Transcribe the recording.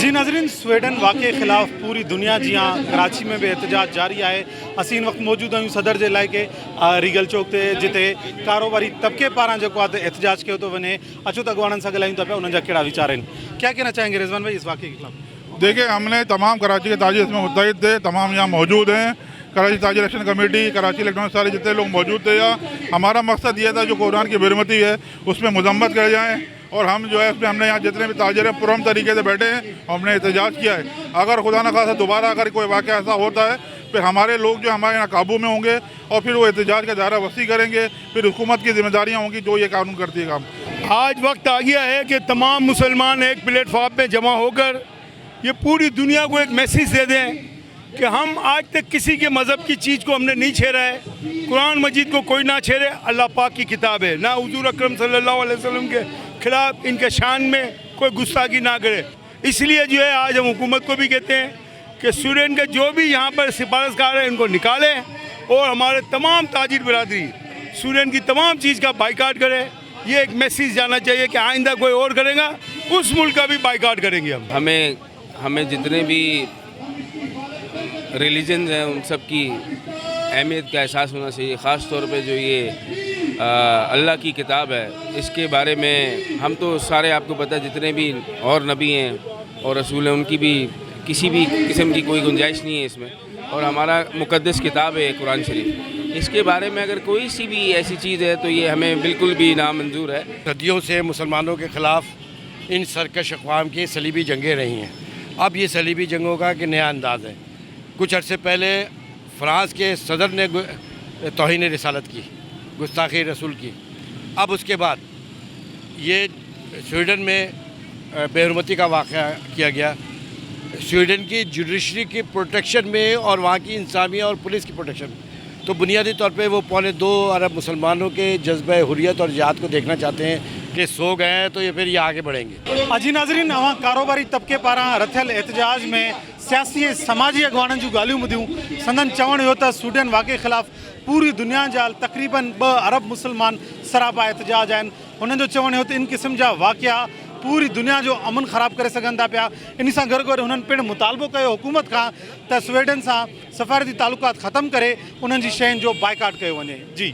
जी नाज़रीन, स्वीडन वाक़े ख़िलाफ़ पूरी दुनिया जी हाँ कराची में भी एहतजाज जारी है। असीं इन वक्त मौजूद आहियूं सदर जे इलाइक़े रीगल चौक ते, जिते कारोबारी तबके पारां जेको आहे एहतजाज कियो थो वञे। अचो त अॻवाननि सां ॻाल्हायूं था पिया, उन्हनि जा कहिड़ा वीचार आहिनि। क्या कहना चाहेंगे रिजवान भाई इस वाक़े के खिलाफ? देखिए, हमने तमाम कराची के ताजिर इसमें मुत्तहिद थे, तमाम यहाँ मौजूद हैं। कराची ताजिर एक्शन कमेटी, कराची इलेक्ट्रॉनिक, सारे जितने लोग मौजूद थे यहाँ। हमारा मकसद ये था जो कुरान की बेरहमती है उसमें मजम्मत कर जाएँ, और हम जो है उसमें हमने यहाँ जितने भी ताजिर हैं पुरअमन तरीके से बैठे हैं, हमने एहतजाज किया है। अगर खुदा न खासा दोबारा अगर कोई वाक़या ऐसा होता है, फिर हमारे लोग जो हमारे यहाँ काबू में होंगे और फिर वो एहतजाज का दायरा वसी करेंगे। फिर हुकूमत की जिम्मेदारियाँ होंगी जो ये कानून करती है काम। आज वक्त आ गया है कि तमाम मुसलमान एक प्लेटफॉर्म पे जमा होकर ये पूरी दुनिया को एक मैसेज दे दें कि हम आज तक किसी के मज़हब की चीज़ को हमने नहीं छेड़ा है। कुरान मजीद को कोई ना छेड़े, अल्लाह पाक की किताब है। ना हुजूर अकरम सल्लल्लाहु अलैहि वसल्लम के ख़िलाफ़, इनके शान में कोई गुस्ताखी ना करे। इसलिए जो है आज हम हुकूमत को भी कहते हैं कि स्वीडन के जो भी यहाँ पर सिफारिशकार हैं इनको निकालें, और हमारे तमाम ताजिर बिरादरी स्वीडन की तमाम चीज़ का बाइकाट करें। ये एक मैसेज जाना चाहिए कि आइंदा कोई और करेगा उस मुल्क का भी बाइकाट करेंगे हम। हमें जितने भी रिलीजन्स हैं उन सब की अहमियत का एहसास होना चाहिए। ख़ास तौर पे जो ये अल्लाह की किताब है, इसके बारे में हम तो सारे, आपको पता है, जितने भी और नबी हैं और रसूल हैं उनकी भी किसी भी किस्म की कोई गुंजाइश नहीं है इसमें। और हमारा मुक़द्दस किताब है कुरान शरीफ, इसके बारे में अगर कोई सी भी ऐसी चीज़ है तो ये हमें बिल्कुल भी नामंजूर है। सदियों से मुसलमानों के ख़िलाफ़ इन सरकश अक़वाम की सलीबी जंगें रही हैं। अब ये सलीबी जंगों का एक नया अंदाज़ है। कुछ अर्से पहले फ़्रांस के सदर ने तौहीन रिसालत की, गुस्ताखी रसूल की। अब उसके बाद ये स्वीडन में बेहुरमती का वाक़या किया गया। स्वीडन की जुडिशरी की प्रोटेक्शन में और वहाँ की इंसानियत और पुलिस की प्रोटेक्शन में, तो बुनियादी तौर पे वो 2.25 अरब मुसलमानों के जज्बे हुर्रियत और जिहाद को देखना चाहते हैं कि सो गए हैं तो ये फिर ये आगे बढ़ेंगे। अजी नाज़रीन, अवां कारोबारी तबके पारां रथियल एहतजाज में सियासी ऐं समाजी अॻवाननि जूं ॻाल्हियूं ॿुधियूं। संदन चवणु इहो त स्वीडन वाक़े ख़िलाफ़ पूरी दुनिया जा तक़रीबन 2 अरब मुसलमान सरापा एहतजाज आहिनि। हुननि जो चवणु इहो त इन क़िस्म जा वाक़िया पूरी दुनिया जो अमन ख़राब करे सघनि था पिया। इन सां गॾु गॾु हुननि पिणु मुतालबो कयो हुकूमत खां त स्वीडन सां सफ़ारती तालुकात ख़तमु करे उन्हनि जी शयुनि जो बाइकाट कयो वञे। जी।